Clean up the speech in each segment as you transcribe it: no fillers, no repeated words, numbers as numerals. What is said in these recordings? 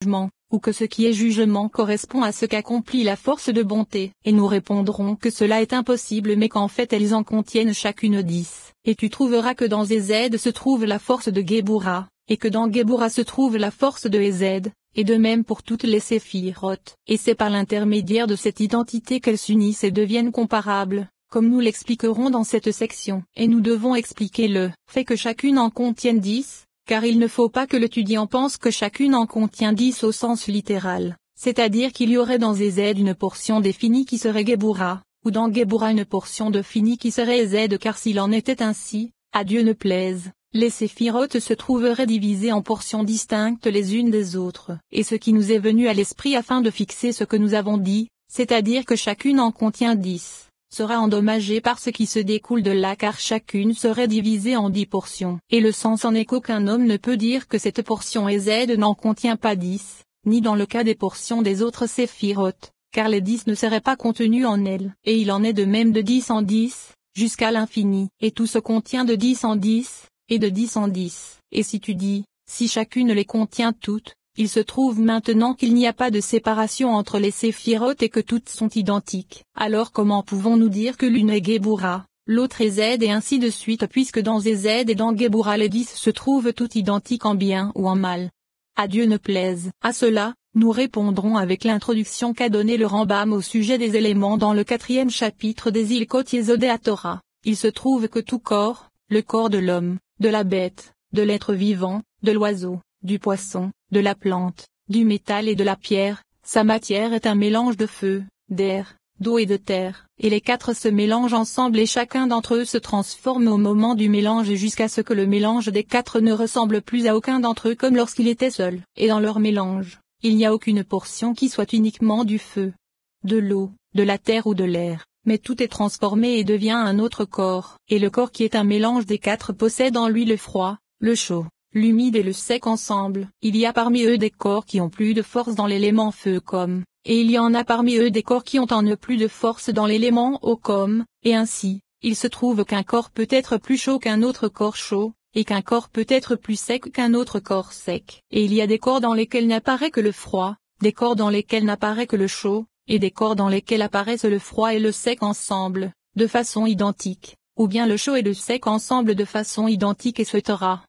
jugement, ou que ce qui est jugement correspond à ce qu'accomplit la force de bonté. Et nous répondrons que cela est impossible mais qu'en fait elles en contiennent chacune 10. Et tu trouveras que dans Ezed se trouve la force de Géboura, et que dans Géboura se trouve la force de Ezed, et de même pour toutes les séphirotes. Et c'est par l'intermédiaire de cette identité qu'elles s'unissent et deviennent comparables, comme nous l'expliquerons dans cette section. Et nous devons expliquer le fait que chacune en contienne 10, car il ne faut pas que l'étudiant pense que chacune en contient 10 au sens littéral, c'est-à-dire qu'il y aurait dans Ezed une portion définie qui serait Géboura, ou dans Géboura une portion définie qui serait Ezed, car s'il en était ainsi, à Dieu ne plaise, les séphirotes se trouveraient divisées en portions distinctes les unes des autres. Et ce qui nous est venu à l'esprit afin de fixer ce que nous avons dit, c'est-à-dire que chacune en contient 10. Sera endommagé par ce qui se découle de là car chacune serait divisée en 10 portions. Et le sens en est qu'aucun homme ne peut dire que cette portion Ezed n'en contient pas 10, ni dans le cas des portions des autres séphirotes, car les 10 ne seraient pas contenus en elles. Et il en est de même de 10 en 10, jusqu'à l'infini. Et tout se contient de 10 en 10, et de 10 en 10. Et si tu dis, si chacune les contient toutes, il se trouve maintenant qu'il n'y a pas de séparation entre les séphirotes et que toutes sont identiques. Alors comment pouvons-nous dire que l'une est Géboura, l'autre Ezed et ainsi de suite puisque dans Ezed et dans Géboura les 10 se trouvent toutes identiques en bien ou en mal? À Dieu ne plaise. À cela, nous répondrons avec l'introduction qu'a donnée le Rambam au sujet des éléments dans le 4e chapitre des Ilkot Yesodé Torah. Il se trouve que tout corps, le corps de l'homme, de la bête, de l'être vivant, de l'oiseau, du poisson, de la plante, du métal et de la pierre, sa matière est un mélange de feu, d'air, d'eau et de terre, et les 4 se mélangent ensemble et chacun d'entre eux se transforme au moment du mélange jusqu'à ce que le mélange des 4 ne ressemble plus à aucun d'entre eux comme lorsqu'il était seul. Et dans leur mélange, il n'y a aucune portion qui soit uniquement du feu, de l'eau, de la terre ou de l'air, mais tout est transformé et devient un autre corps. Et le corps qui est un mélange des 4 possède en lui le froid, le chaud, l'humide et le sec ensemble. Il y a parmi eux des corps qui ont plus de force dans l'élément feu comme, et il y en a parmi eux des corps qui ont en eux plus de force dans l'élément eau comme, et ainsi, il se trouve qu'un corps peut être plus chaud qu'un autre corps chaud, et qu'un corps peut être plus sec qu'un autre corps sec. Et il y a des corps dans lesquels n'apparaît que le froid, des corps dans lesquels n'apparaît que le chaud, et des corps dans lesquels apparaissent le froid et le sec ensemble, de façon identique. Ou bien le chaud et le sec ensemble de façon identique etc.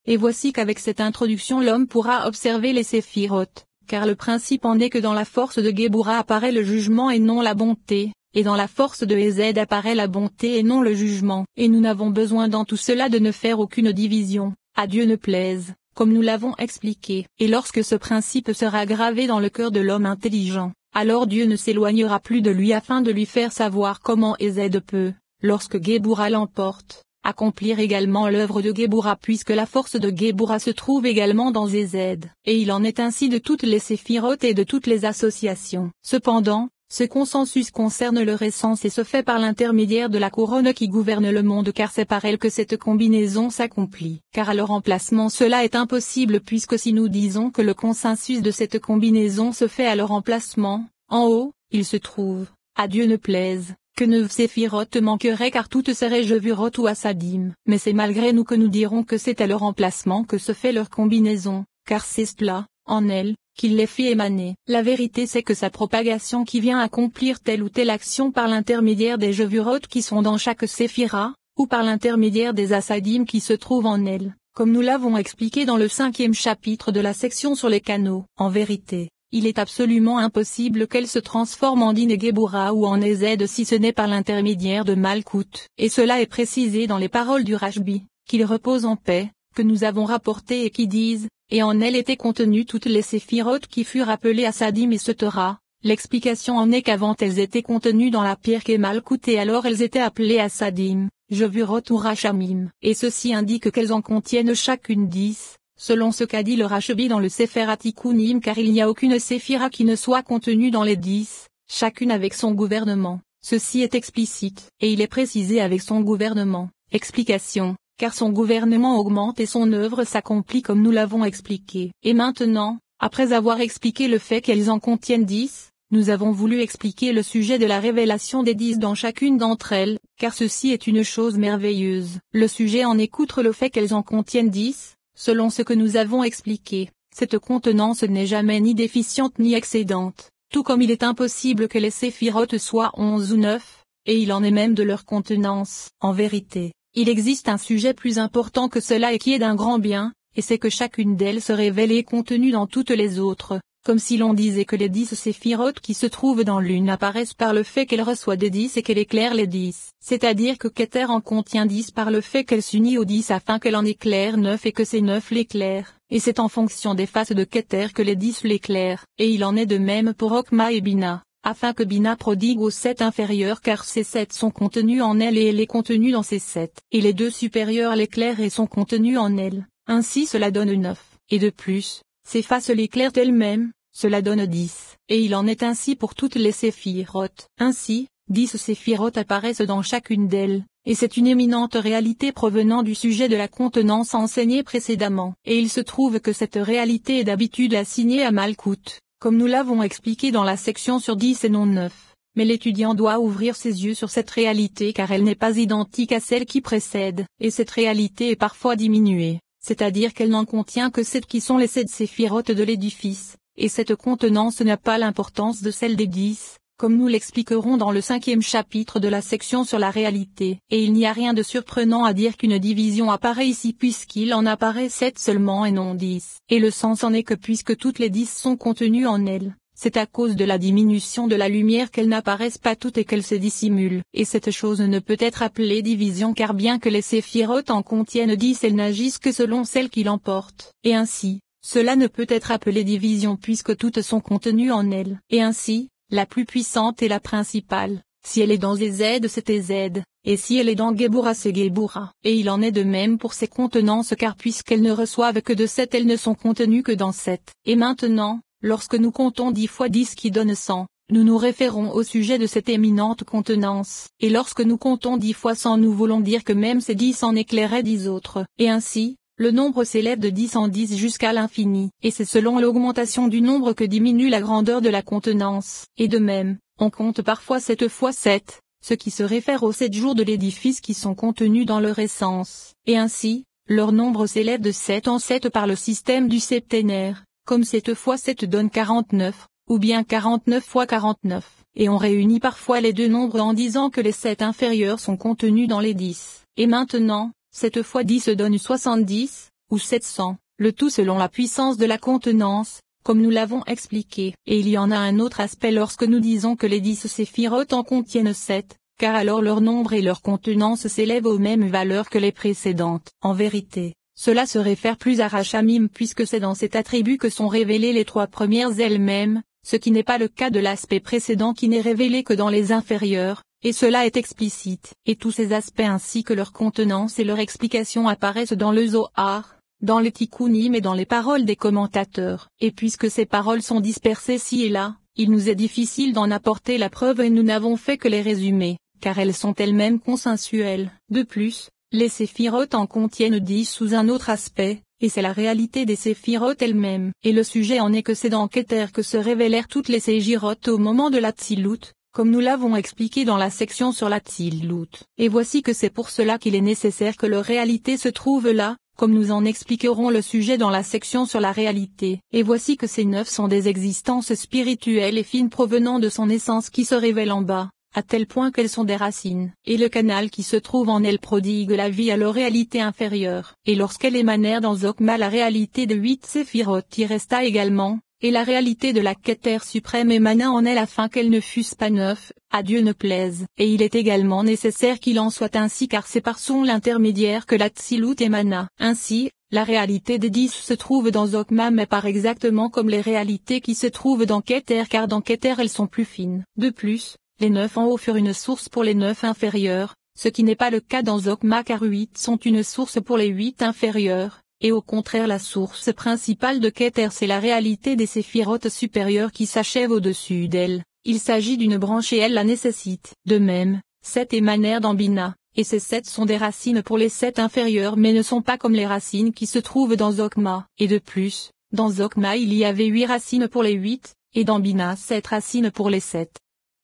Et voici qu'avec cette introduction l'homme pourra observer les séphirotes, car le principe en est que dans la force de Géboura apparaît le jugement et non la bonté, et dans la force de Ezed apparaît la bonté et non le jugement. Et nous n'avons besoin dans tout cela de ne faire aucune division, à Dieu ne plaise, comme nous l'avons expliqué. Et lorsque ce principe sera gravé dans le cœur de l'homme intelligent, alors Dieu ne s'éloignera plus de lui afin de lui faire savoir comment Ezed peut, lorsque Géboura l'emporte, accomplir également l'œuvre de Géboura puisque la force de Géboura se trouve également dans Ezed. Et il en est ainsi de toutes les séphirotes et de toutes les associations. Cependant, ce consensus concerne leur essence et se fait par l'intermédiaire de la couronne qui gouverne le monde car c'est par elle que cette combinaison s'accomplit. Car à leur emplacement cela est impossible puisque si nous disons que le consensus de cette combinaison se fait à leur emplacement, en haut, il se trouve, à Dieu ne plaise, que 9 séphirotes manqueraient car toutes seraient Jevurot ou Assadim. Mais c'est malgré nous que nous dirons que c'est à leur emplacement que se fait leur combinaison, car c'est cela, en elle, qu'il les fit émaner. La vérité c'est que sa propagation qui vient accomplir telle ou telle action par l'intermédiaire des Jevurot qui sont dans chaque séphira, ou par l'intermédiaire des Assadim qui se trouvent en elle, comme nous l'avons expliqué dans le 5e chapitre de la section sur les canaux. En vérité, il est absolument impossible qu'elle se transforme en Din et Géboura ou en Ezed si ce n'est par l'intermédiaire de Malkout. Et cela est précisé dans les paroles du Rashbi, qu'il repose en paix, que nous avons rapportées et qui disent, et en elle étaient contenues toutes les séphirotes qui furent appelées Assadim et Setera. L'explication en est qu'avant elles étaient contenues dans la pierre qu'est Malkout et alors elles étaient appelées Assadim, Jevurot ou Rachamim. Et ceci indique qu'elles en contiennent chacune 10. Selon ce qu'a dit le Rashbi dans le Sefer Atikunim car il n'y a aucune séphira qui ne soit contenue dans les 10, chacune avec son gouvernement. Ceci est explicite, et il est précisé avec son gouvernement. Explication, car son gouvernement augmente et son œuvre s'accomplit comme nous l'avons expliqué. Et maintenant, après avoir expliqué le fait qu'elles en contiennent 10, nous avons voulu expliquer le sujet de la révélation des 10 dans chacune d'entre elles, car ceci est une chose merveilleuse. Le sujet en est outre le fait qu'elles en contiennent 10, selon ce que nous avons expliqué, Cette contenance n'est jamais ni déficiente ni excédente, tout comme il est impossible que les séphirotes soient 11 ou 9, et il en est même de leur contenance. En vérité, il existe un sujet plus important que cela et qui est d'un grand bien, et c'est que chacune d'elles se révèle et est contenue dans toutes les autres, comme si l'on disait que les 10 séphirotes qui se trouvent dans l'une apparaissent par le fait qu'elle reçoit des 10 et qu'elle éclaire les 10. C'est-à-dire que Keter en contient 10 par le fait qu'elle s'unit aux 10 afin qu'elle en éclaire 9 et que ces 9 l'éclairent, et c'est en fonction des faces de Keter que les 10 l'éclairent, et il en est de même pour Okma et Bina, afin que Bina prodigue aux 7 inférieurs car ces 7 sont contenus en elle et elle est contenue dans ces 7, et les 2 supérieurs l'éclairent et sont contenus en elle, ainsi cela donne 9, et de plus, ces faces l'éclairent elles-mêmes, cela donne 10, et il en est ainsi pour toutes les séphirotes. Ainsi, 10 séphirotes apparaissent dans chacune d'elles, et c'est une éminente réalité provenant du sujet de la contenance enseignée précédemment. Et il se trouve que cette réalité est d'habitude assignée à Malkout, comme nous l'avons expliqué dans la section sur 10 et non 9. Mais l'étudiant doit ouvrir ses yeux sur cette réalité car elle n'est pas identique à celle qui précède, et cette réalité est parfois diminuée, c'est-à-dire qu'elle n'en contient que 7 qui sont les 7 séphirotes de l'édifice. Et cette contenance n'a pas l'importance de celle des 10, comme nous l'expliquerons dans le 5e chapitre de la section sur la réalité. Et il n'y a rien de surprenant à dire qu'une division apparaît ici puisqu'il en apparaît 7 seulement et non 10. Et le sens en est que puisque toutes les 10 sont contenues en elle, c'est à cause de la diminution de la lumière qu'elles n'apparaissent pas toutes et qu'elles se dissimulent. Et cette chose ne peut être appelée division car bien que les séphirotes en contiennent 10 elles n'agissent que selon celle qui l'emporte. Et ainsi, cela ne peut être appelé division puisque toutes sont contenues en elle. Et ainsi, la plus puissante est la principale. Si elle est dans Ezed c'est Ezed, et si elle est dans Gebura c'est Gebura. Et il en est de même pour ces contenances car puisqu'elles ne reçoivent que de 7 elles ne sont contenues que dans 7. Et maintenant, lorsque nous comptons 10 fois 10 qui donne 100, nous nous référons au sujet de cette éminente contenance. Et lorsque nous comptons 10 fois 100 nous voulons dire que même ces 10 en éclairaient 10 autres. Et ainsi, le nombre s'élève de 10 en 10 jusqu'à l'infini, et c'est selon l'augmentation du nombre que diminue la grandeur de la contenance. Et de même, on compte parfois 7 fois 7, ce qui se réfère aux 7 jours de l'édifice qui sont contenus dans leur essence. Et ainsi, leur nombre s'élève de 7 en 7 par le système du septénaire, comme 7 fois 7 donne 49, ou bien 49 fois 49. Et on réunit parfois les deux nombres en disant que les 7 inférieurs sont contenus dans les 10. Et maintenant, 7 fois 10 donne 70, ou 700, le tout selon la puissance de la contenance, comme nous l'avons expliqué. Et il y en a un autre aspect lorsque nous disons que les 10 séphirotes en contiennent 7, car alors leur nombre et leur contenance s'élèvent aux mêmes valeurs que les précédentes. En vérité, cela se réfère plus à Rachamim puisque c'est dans cet attribut que sont révélées les 3 premières elles-mêmes, ce qui n'est pas le cas de l'aspect précédent qui n'est révélé que dans les inférieurs. Et cela est explicite, et tous ces aspects ainsi que leur contenance et leur explication apparaissent dans le Zohar, dans les Tikkunim et dans les paroles des commentateurs. Et puisque ces paroles sont dispersées ci et là, il nous est difficile d'en apporter la preuve et nous n'avons fait que les résumer, car elles sont elles-mêmes consensuelles. De plus, les séphirotes en contiennent 10 sous un autre aspect, et c'est la réalité des séphirotes elles-mêmes. Et le sujet en est que c'est dans Keter que se révélèrent toutes les séphirotes au moment de la Tzilut, comme nous l'avons expliqué dans la section sur la Tzilut. Et voici que c'est pour cela qu'il est nécessaire que leur réalité se trouve là, comme nous en expliquerons le sujet dans la section sur la réalité. Et voici que ces 9 sont des existences spirituelles et fines provenant de son essence qui se révèlent en bas, à tel point qu'elles sont des racines. Et le canal qui se trouve en elles prodigue la vie à leur réalité inférieure. Et lorsqu'elles émanèrent dans Zokma la réalité de 8 séphirotes y resta également. Et la réalité de la Keter suprême émana en elle afin qu'elles ne fussent pas 9, à Dieu ne plaise. Et il est également nécessaire qu'il en soit ainsi car c'est par son l'intermédiaire que la Tzilut émana. Ainsi, la réalité des 10 se trouve dans Zokma mais par exactement comme les réalités qui se trouvent dans Keter car dans Keter elles sont plus fines. De plus, les 9 en haut furent une source pour les 9 inférieurs, ce qui n'est pas le cas dans Zokma car 8 sont une source pour les 8 inférieurs. Et au contraire la source principale de Keter c'est la réalité des séphirotes supérieures qui s'achèvent au-dessus d'elle, il s'agit d'une branche et elle la nécessite. De même, 7 émanèrent dans Bina, et ces 7 sont des racines pour les 7 inférieurs mais ne sont pas comme les racines qui se trouvent dans Zokma. Et de plus, dans Zokma il y avait 8 racines pour les 8, et dans Bina 7 racines pour les 7.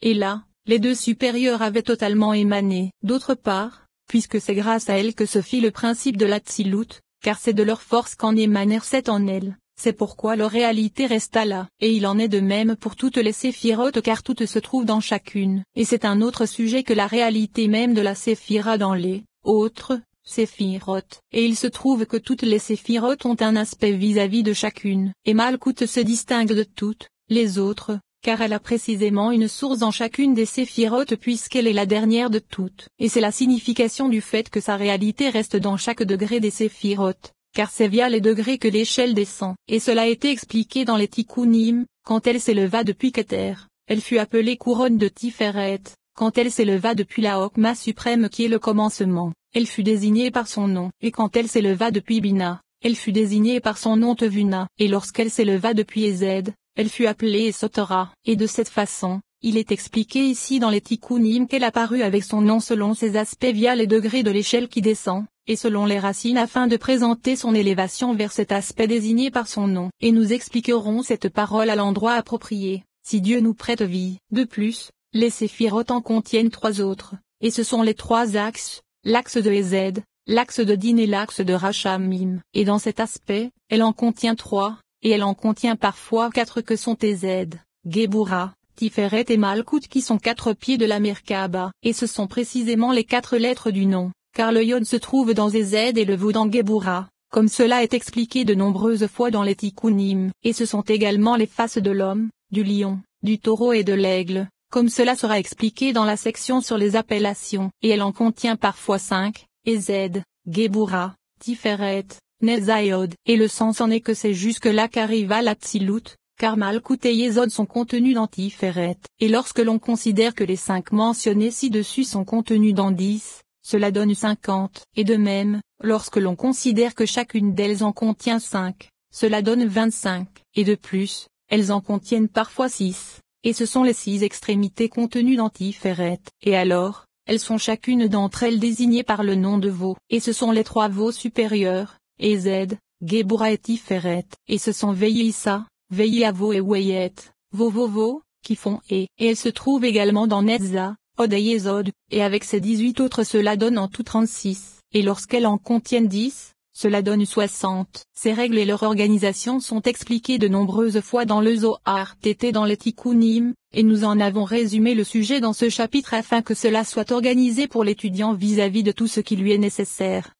Et là, les 2 supérieurs avaient totalement émané. D'autre part, puisque c'est grâce à elles que se fit le principe de la Tzilut, car c'est de leur force qu'en émanèrent 7 en elles, c'est pourquoi leur réalité resta là. Et il en est de même pour toutes les séphirotes car toutes se trouvent dans chacune. Et c'est un autre sujet que la réalité même de la séphira dans les autres séphirotes. Et il se trouve que toutes les séphirotes ont un aspect vis-à-vis de chacune. Et Malkout se distingue de toutes les autres, car elle a précisément une source dans chacune des séphirotes puisqu'elle est la dernière de toutes. Et c'est la signification du fait que sa réalité reste dans chaque degré des séphirotes, car c'est via les degrés que l'échelle descend. Et cela a été expliqué dans les Tikkunim, quand elle s'éleva depuis Keter, elle fut appelée couronne de Tiferet, quand elle s'éleva depuis la Hokma suprême qui est le commencement, elle fut désignée par son nom. Et quand elle s'éleva depuis Bina, elle fut désignée par son nom Tevuna. Et lorsqu'elle s'éleva depuis Ezed, elle fut appelée Esotora. Et de cette façon, il est expliqué ici dans les Tikkunim qu'elle apparut avec son nom selon ses aspects via les degrés de l'échelle qui descend, et selon les racines afin de présenter son élévation vers cet aspect désigné par son nom. Et nous expliquerons cette parole à l'endroit approprié, si Dieu nous prête vie. De plus, les séphirotes en contiennent 3 autres, et ce sont les 3 axes, l'axe de Ezed, l'axe de Din et l'axe de Rachamim. Et dans cet aspect, elle en contient 3, et elle en contient parfois 4 que sont Ezed, Gebura, Tiferet et Malkout qui sont 4 pieds de la Merkaba. Et ce sont précisément les 4 lettres du nom, car le Yod se trouve dans Ezed et le Vav dans Gebura, comme cela est expliqué de nombreuses fois dans les Tikkunim. Et ce sont également les faces de l'homme, du lion, du taureau et de l'aigle, comme cela sera expliqué dans la section sur les appellations. Et elle en contient parfois 5, Ezed, Gebura, Tiferet, Nezayod. Et le sens en est que c'est jusque-là qu'arriva la Tzilut, car Malkout et Yesod sont contenus dans Tiferet. Et lorsque l'on considère que les 5 mentionnés ci-dessus sont contenus dans 10, cela donne 50. Et de même, lorsque l'on considère que chacune d'elles en contient 5, cela donne 25. Et de plus, elles en contiennent parfois 6. Et ce sont les 6 extrémités contenues dans Tiferet. Et alors, elles sont chacune d'entre elles désignées par le nom de Vo. Et ce sont les 3 Vos supérieurs, Ezed, Gebura et Tiferet. Et ce sont Veïssa, Veïavo et Weyet, Vo, qui font et elles se trouvent également dans Netza, Od et Yesod, et avec ces 18 autres cela donne en tout 36. Et lorsqu'elles en contiennent 10, cela donne 60. Ces règles et leur organisation sont expliquées de nombreuses fois dans le Zohar Tt dans les Tikkunim, et nous en avons résumé le sujet dans ce chapitre afin que cela soit organisé pour l'étudiant vis-à-vis de tout ce qui lui est nécessaire.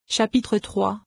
Chapitre 3.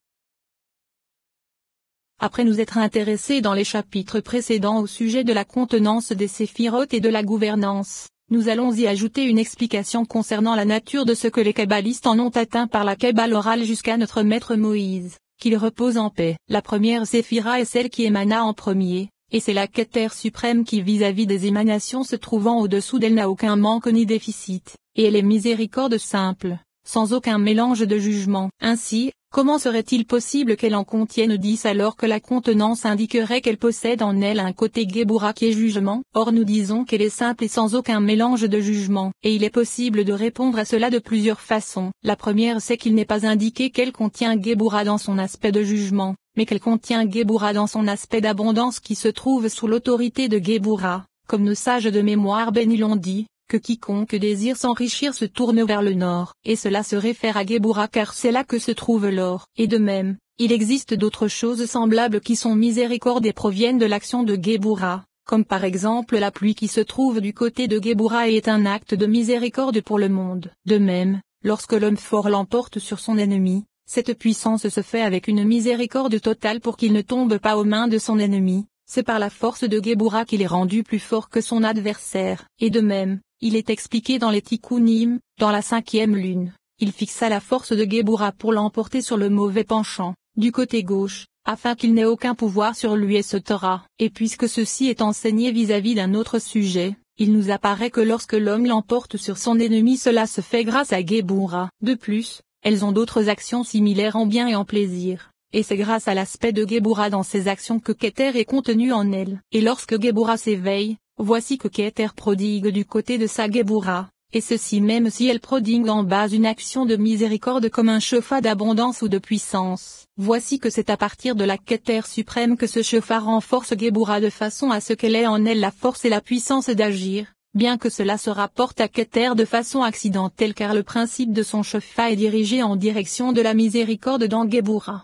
Après nous être intéressés dans les chapitres précédents au sujet de la contenance des séphirotes et de la gouvernance, nous allons y ajouter une explication concernant la nature de ce que les kabbalistes en ont atteint par la kabbale orale jusqu'à notre maître Moïse, qu'il repose en paix. La première séphira est celle qui émana en premier, et c'est la Keter suprême qui vis-à-vis des émanations se trouvant au-dessous d'elle n'a aucun manque ni déficit, et elle est miséricorde simple, sans aucun mélange de jugement. Ainsi, comment serait-il possible qu'elle en contienne 10 alors que la contenance indiquerait qu'elle possède en elle un côté Gebura qui est jugement? Or nous disons qu'elle est simple et sans aucun mélange de jugement. Et il est possible de répondre à cela de plusieurs façons. La première c'est qu'il n'est pas indiqué qu'elle contient Gebura dans son aspect de jugement, mais qu'elle contient Gebura dans son aspect d'abondance qui se trouve sous l'autorité de Gebura, comme nos sages de mémoire bénis l'ont dit, que quiconque désire s'enrichir se tourne vers le nord. Et cela se réfère à Gebura car c'est là que se trouve l'or. Et de même, il existe d'autres choses semblables qui sont miséricordes et proviennent de l'action de Gebura, comme par exemple la pluie qui se trouve du côté de Gebura et est un acte de miséricorde pour le monde. De même, lorsque l'homme fort l'emporte sur son ennemi, cette puissance se fait avec une miséricorde totale pour qu'il ne tombe pas aux mains de son ennemi. C'est par la force de Gebura qu'il est rendu plus fort que son adversaire. Et de même, il est expliqué dans les Tikkunim, dans la 5e lune, il fixa la force de Gebura pour l'emporter sur le mauvais penchant, du côté gauche, afin qu'il n'ait aucun pouvoir sur lui et se taira. Et puisque ceci est enseigné vis-à-vis d'un autre sujet, il nous apparaît que lorsque l'homme l'emporte sur son ennemi cela se fait grâce à Gebura. De plus, elles ont d'autres actions similaires en bien et en plaisir. Et c'est grâce à l'aspect de Gebura dans ces actions que Keter est contenu en elle. Et lorsque Gebura s'éveille, voici que Keter prodigue du côté de sa Gebura, et ceci même si elle prodigue en bas une action de miséricorde comme un chauffard d'abondance ou de puissance. Voici que c'est à partir de la Keter suprême que ce chauffard renforce Gebura de façon à ce qu'elle ait en elle la force et la puissance d'agir, bien que cela se rapporte à Keter de façon accidentelle car le principe de son chauffard est dirigé en direction de la miséricorde dans Gebura.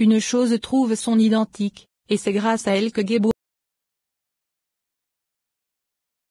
une chose trouve son identique, et c'est grâce à elle que Gebo